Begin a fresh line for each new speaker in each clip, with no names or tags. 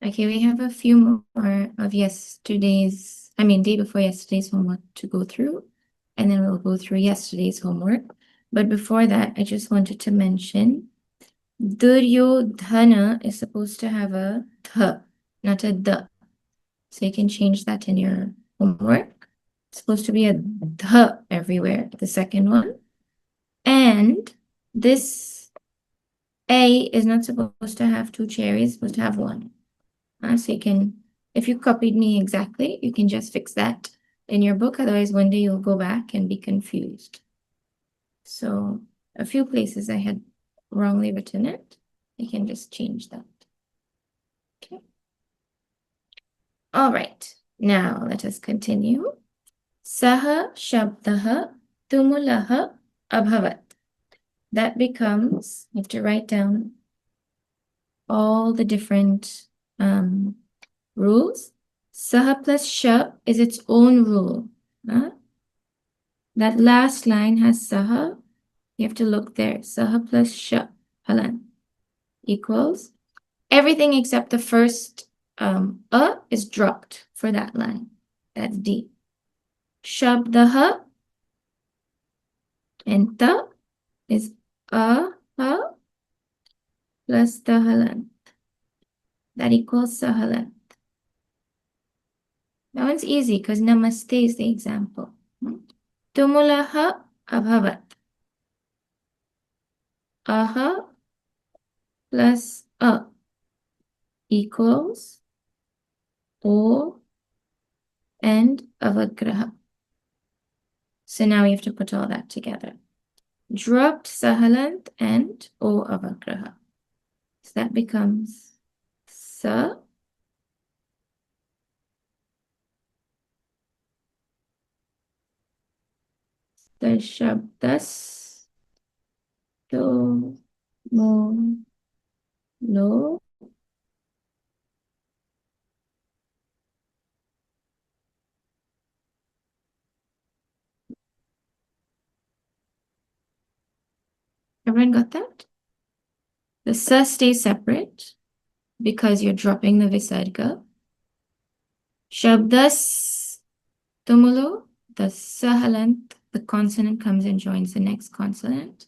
Okay, we have a few more of day before yesterday's homework to go through, and then we'll go through yesterday's homework. But before that, I just wanted to mention Duryodhana is supposed to have a th, not a d. So you can change that in your homework. It's supposed to be a th everywhere, the second one. And this A is not supposed to have two cherries, it's supposed to have one. So you can, if you copied me exactly, you can just fix that in your book. Otherwise, one day you'll go back and be confused. So a few places I had wrongly written it. You can just change that. Okay. All right. Now let us continue. Saha shabdaha tumulaha abhavat. That becomes, you have to write down all the different rules. Saha plus sha is its own rule. That last line has saha. You have to look there. Saha plus sha halan equals everything except the first is dropped for that line. That's D. Shabdaha and ta is ha plus tahalan. That equals sahalan. That one's easy because namaste is the example. Tumulaha abhavat. Aha plus a equals O and avagraha. So now we have to put all that together. Dropped sahalant and O avagraha. So that becomes sa the shabdas to mo lo. Everyone got that? The sa stays separate because you're dropping the visarga. Shabdas tumulo, the sahalant, the consonant comes and joins the next consonant.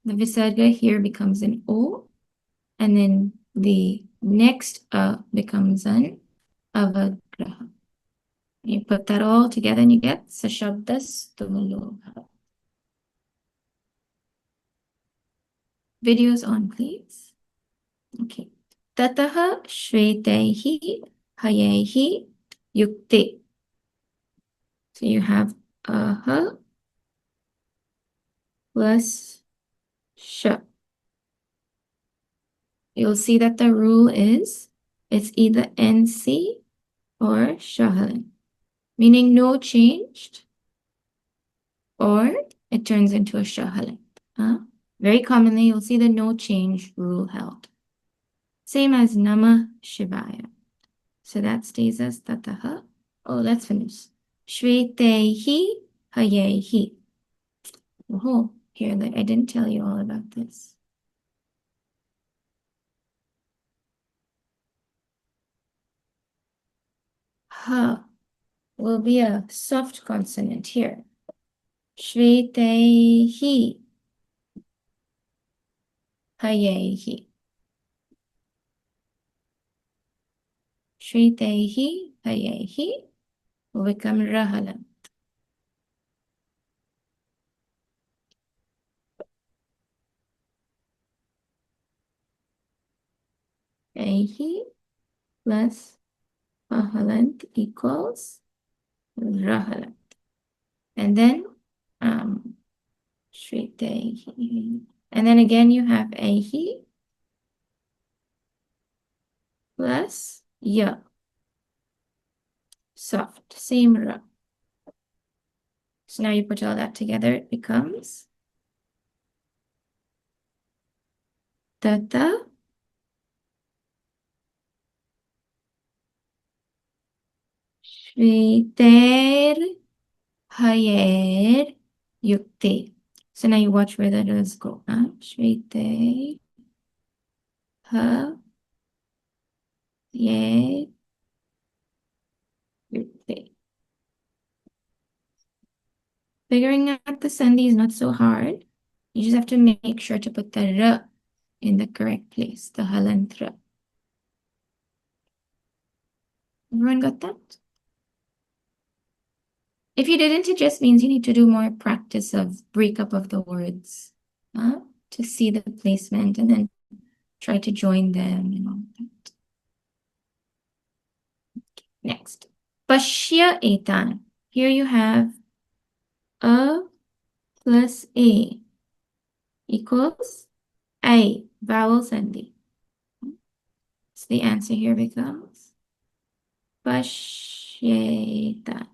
The visarga here becomes an O, and then the next becomes an avagraha. You put that all together and you get sashabdas tumulo. Videos on, please. Okay. Tataha shvetehi hayehi yukte. So you have aha plus sh. You'll see that the rule is it's either NC or shahalan, meaning no changed, or it turns into a shahalan. Very commonly, you'll see the no change rule held. Same as Namah Shivaya. So that stays as tataha. Oh, let's finish. Shvetehi hayehi. Oh, here, I didn't tell you all about this. Ha will be a soft consonant here. Shvetehi hayehi. Shvetehi hayehi will become rahalam. Ehi plus ahalant equals rahalant. And then shvetehi. And then again you have ehi plus ya. Soft, same ra. So now you put all that together, it becomes tata shviter hayer yukte. So now you watch where the letters go. Shviter ha Ye. Figuring out the sandhi is not so hard. You just have to make sure to put the r in the correct place, the halant r. Everyone got that? If you didn't, it just means you need to do more practice of breakup of the words to see the placement and then try to join them and all that. Next, Pashya etan. Here you have a plus a equals a, vowel sandhi. So the answer here becomes Pashyeta.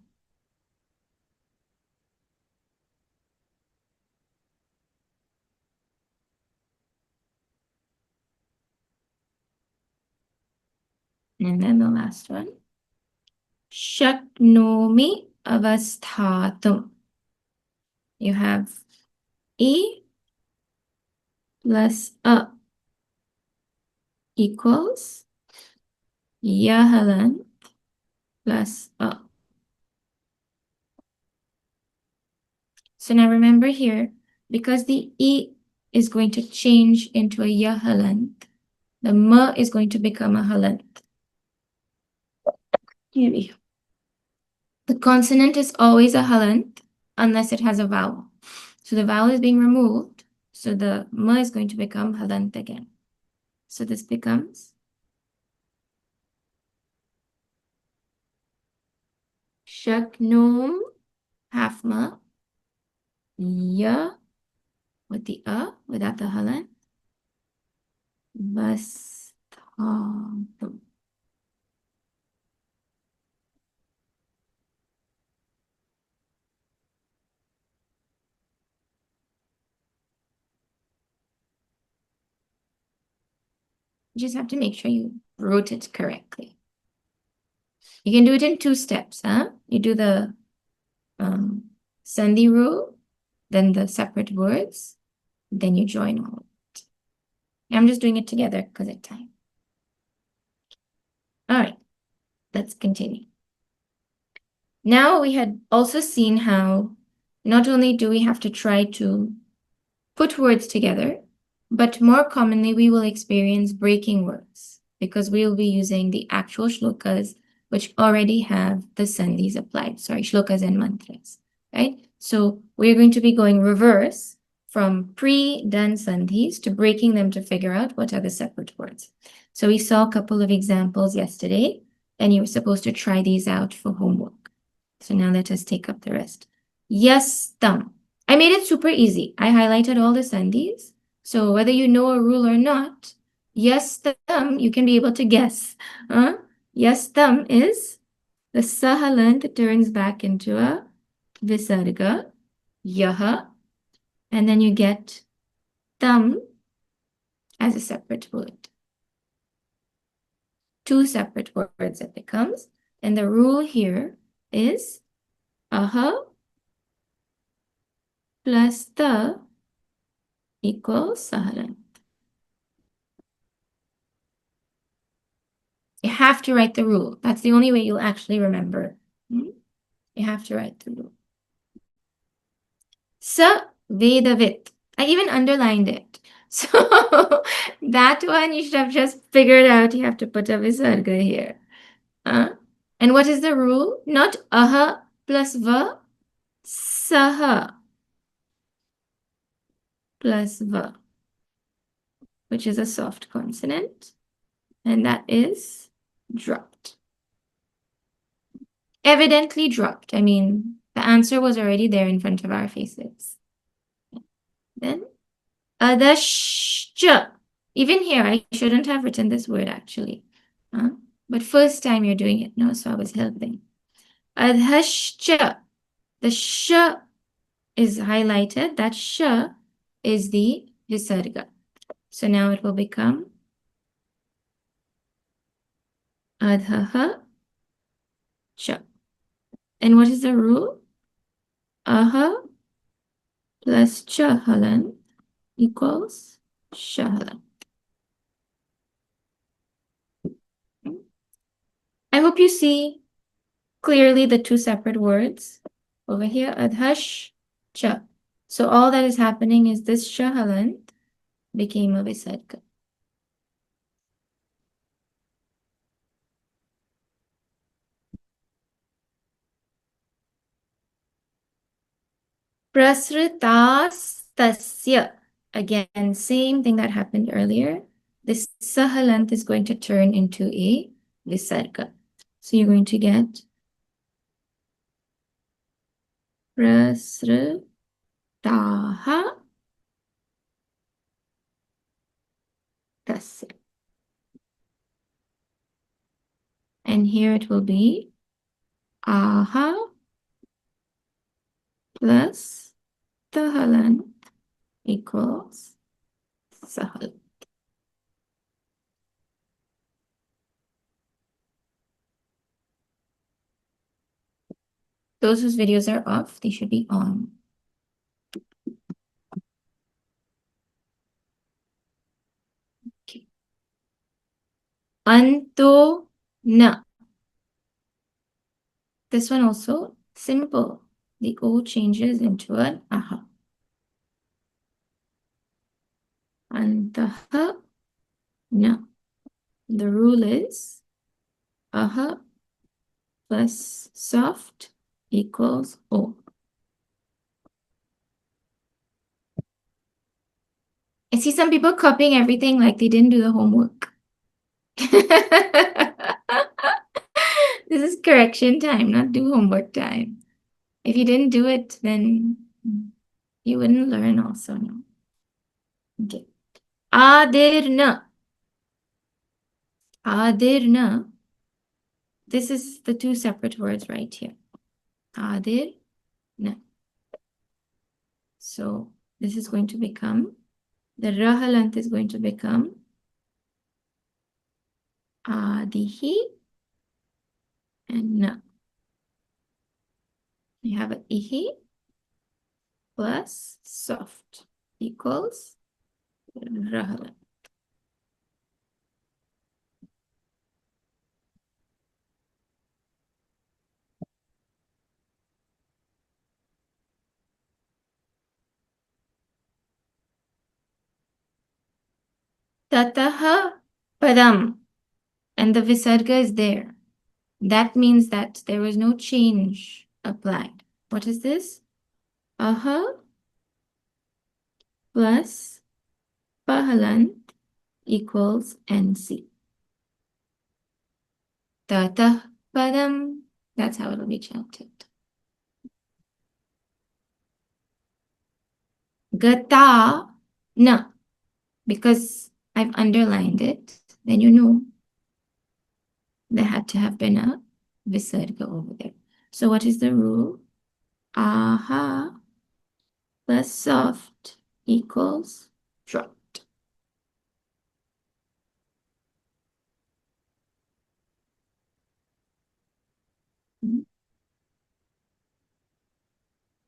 And then the last one. Shaknomi avasthatum. You have E plus A equals Yahalan plus A. So now remember here, because the E is going to change into a Yahalant, the M is going to become a Halant. Here we go. The consonant is always a Halant unless it has a vowel. So the vowel is being removed, so the M is going to become Halant again. So this becomes Shaknum, half M, Ya, with the A, without the Halant, Vasthatum. You just have to make sure you wrote it correctly. You can do it in 2 steps, huh? You do the Sandhi rule, then the separate words, then you join all of it. I'm just doing it together because of time. All right, let's continue. Now we had also seen how not only do we have to try to put words together, but more commonly we will experience breaking words because we will be using the actual shlokas which already have the sandhis applied. Sorry, shlokas and mantras, right? So we're going to be going reverse from pre-done sandhis to breaking them to figure out what are the separate words. So we saw a couple of examples yesterday, and you were supposed to try these out for homework. So now let us take up the rest. Yastam. I made it super easy. I highlighted all the sandhis. So whether you know a rule or not, yastam, you can be able to guess. Yastam is the sahalant that turns back into a visarga, yaha, and then you get tam as a separate word. 2 separate words it becomes. And the rule here is aha plus the equals sahalant. You have to write the rule. That's the only way you'll actually remember. You have to write the rule. Sa Vedavit. I even underlined it. So that one you should have just figured out. You have to put a visarga here. And what is the rule? Not aha plus va, saha plus va, which is a soft consonant. And that is dropped. Evidently dropped. I mean, the answer was already there in front of our faces. Then, adashcha. Even here, I shouldn't have written this word actually. But first time you're doing it, no, so I was helping. Adhashcha. The sh is highlighted. That sh is the visarga. So now it will become adhaha cha. And what is the rule? Aha plus chahalan equals shahalan. I hope you see clearly the two separate words. Over here, adhash, cha. So all that is happening is this shahalant became a visarga. Prasritastasya. Again, same thing that happened earlier. This sahalant is going to turn into a visarga. So you're going to get prasritaha tasya. And here it will be aha plus tahalant equals sahal. Those whose videos are off, they should be on. Okay. Anto na. This one also simple. The O changes into an aha. Antaha na. The rule is aha plus soft equals O. I see some people copying everything like they didn't do the homework. This is correction time, not do homework time. If you didn't do it, then you wouldn't learn also, no? Okay. Adirna. Adirna. This is the two separate words right here. Adirna. So this is going to become, the rahalant is going to become adihi and na. You have an ihi plus soft equals rahalant. Tataha padam. And the visarga is there. That means that there was no change applied. What is this? Aha plus pahalant equals NC. Tatah padam. That's how it will be chanted. Gata na. Because I've underlined it, then you know there had to have been a visarga over there. So what is the rule? Aha plus soft equals dropped.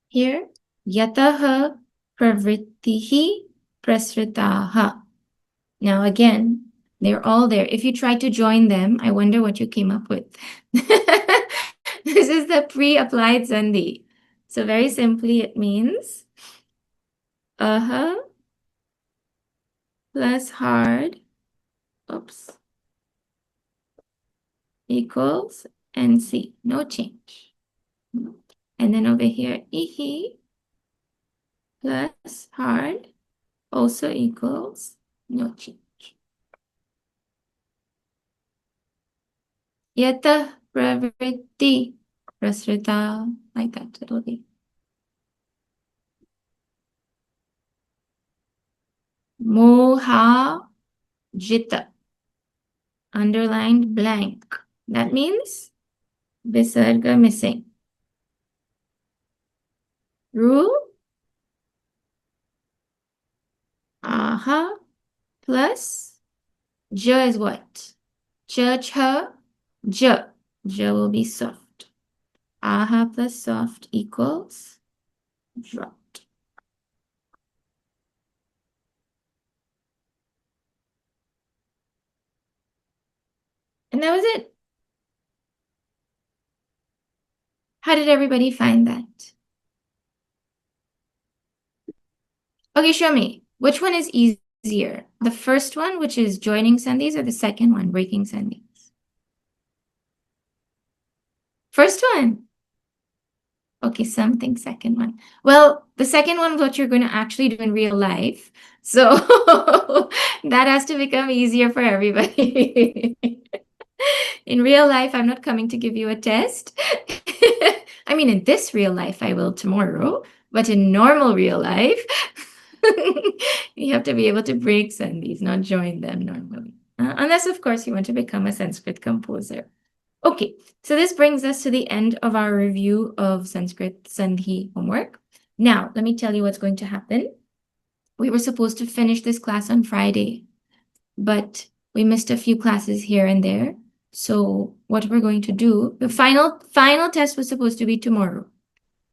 Here, yataha pravrittihi prasritaha. Now again, they're all there. If you try to join them, I wonder what you came up with. This is the pre-applied sandhi. So very simply, it means aha plus hard, oops, equals NC, no change. And then over here, ihi plus hard also equals no change. Yata pravritti prasrita, like that it'll be. Moha jita, underlined blank. That means visarga missing. Rule aha plus ja is what? Cha cha ja. Ja will be soft. Aha plus soft equals dropped. And that was it. How did everybody find that? Okay, show me. Which one is easier? The first one, which is joining sandhis, or the second one, breaking sandhis? First one. Okay, something second one. Well, the second one, what you're going to actually do in real life. So that has to become easier for everybody. In real life, I'm not coming to give you a test. I mean, in this real life, I will tomorrow, but in normal real life, you have to be able to break sandhis, not join them normally. Unless, of course, you want to become a Sanskrit composer. Okay, so this brings us to the end of our review of Sanskrit Sandhi homework. Now, let me tell you what's going to happen. We were supposed to finish this class on Friday, but we missed a few classes here and there. So what we're going to do, the final test was supposed to be tomorrow,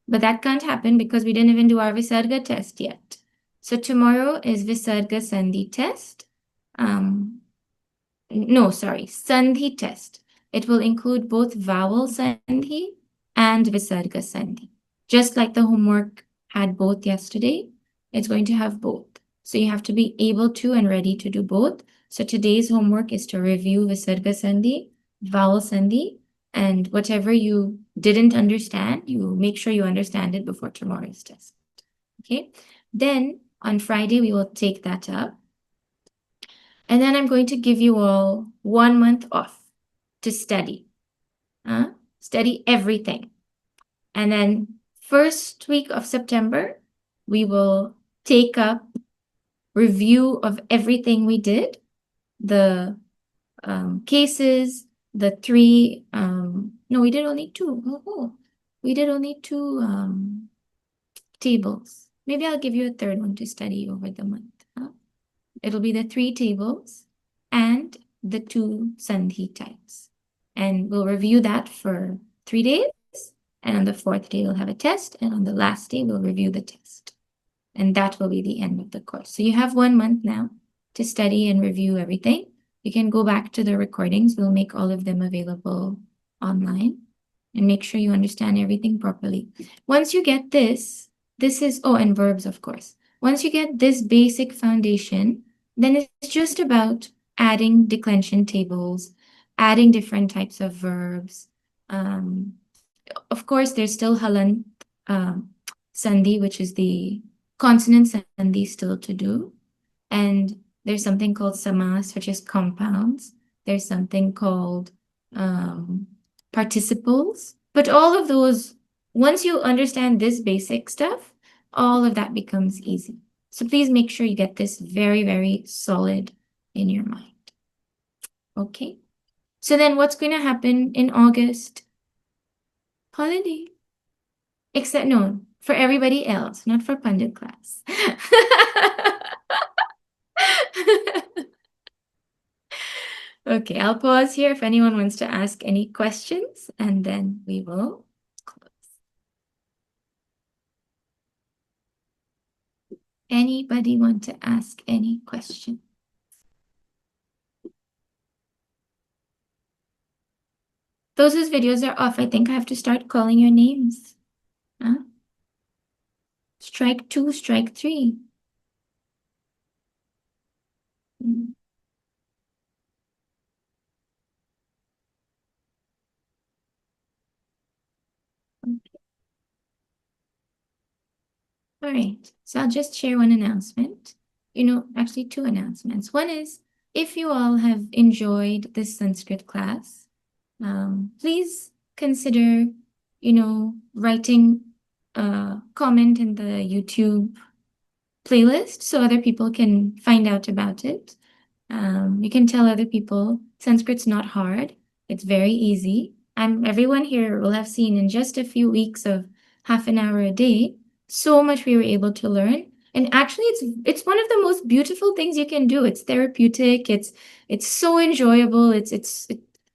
but that can't happen because we didn't even do our Visarga test yet. So tomorrow is Visarga Sandhi test. No, sorry, Sandhi test. It will include both vowel sandhi and Visarga sandhi. Just like the homework had both yesterday, it's going to have both. So you have to be able to and ready to do both. So today's homework is to review Visarga sandhi, vowel sandhi, and whatever you didn't understand, you make sure you understand it before tomorrow's test. Okay? Then on Friday, we will take that up. And then I'm going to give you all 1 month off to study. Study everything. And then first week of September, we will take up review of everything we did, the cases, the three, no, we did only two. We did only two tables. Maybe I'll give you a third one to study over the month. It'll be the 3 tables and the 2 sandhi types. And we'll review that for 3 days. And on the 4th day, we'll have a test. And on the last day, we'll review the test. And that will be the end of the course. So you have 1 month now to study and review everything. You can go back to the recordings. We'll make all of them available online. And make sure you understand everything properly. Once you get this is, oh, and verbs, of course. Once you get this basic foundation, then it's just about adding declension tables, adding different types of verbs. Of course, there's still halant sandhi, which is the consonant sandhi still to do. And there's something called samas, which is compounds. There's something called participles. But all of those, once you understand this basic stuff, all of that becomes easy. So please make sure you get this very, very solid in your mind. Okay? So then what's going to happen in August? Holiday. Except, no, for everybody else, not for Pandit class. Okay, I'll pause here if anyone wants to ask any questions, and then we will close. Anybody want to ask any question? Those whose videos are off, I think I have to start calling your names. Huh? Strike 2, strike 3. Mm. All right, so I'll just share one announcement. Actually 2 announcements. One is, if you all have enjoyed this Sanskrit class, please consider, writing a comment in the YouTube playlist so other people can find out about it. You can tell other people Sanskrit's not hard. It's very easy. Everyone here will have seen in just a few weeks of half an hour a day, so much we were able to learn. And actually, it's one of the most beautiful things you can do. It's therapeutic. It's so enjoyable. It's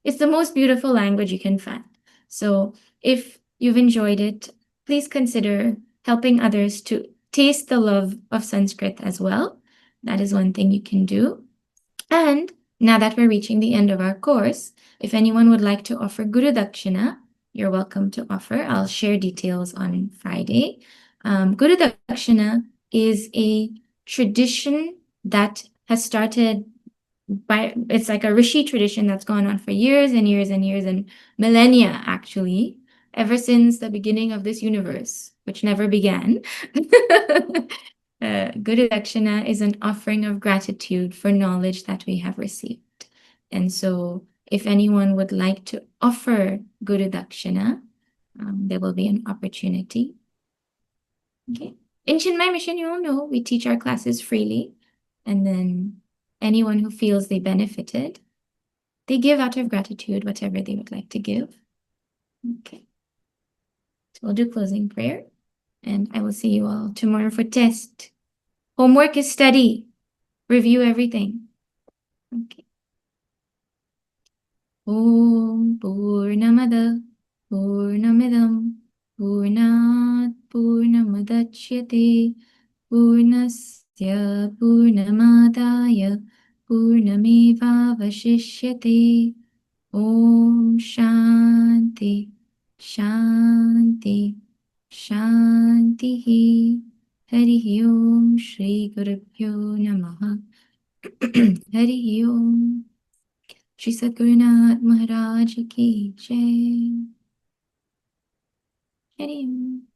the most beautiful language you can find. So if you've enjoyed it, please consider helping others to taste the love of Sanskrit as well. That is one thing you can do. And now that we're reaching the end of our course, if anyone would like to offer Guru Dakshina, you're welcome to offer. I'll share details on Friday. Guru Dakshina is a tradition that has started it's like a rishi tradition that's gone on for years and years and years and millennia, actually, ever since the beginning of this universe, which never began. Guru Dakshina is an offering of gratitude for knowledge that we have received. And so, if anyone would like to offer Guru Dakshina, there will be an opportunity. Okay. In Chinmay Mission, you all know we teach our classes freely. And then anyone who feels they benefited, they give out of gratitude whatever they would like to give. Okay. So we'll do closing prayer. And I will see you all tomorrow for test. Homework is study. Review everything. Okay. Om Purnamada Purnamidam Purnat Purnamadachyate Purnasya Purnamadaya Purnamevavashishyate. Om Shanti Shanti Shanti. Hari Om Shri Gurubhyo Namaha. Hari Om. Shri Sadgurunath Maharaj ki Jai. Hari Om.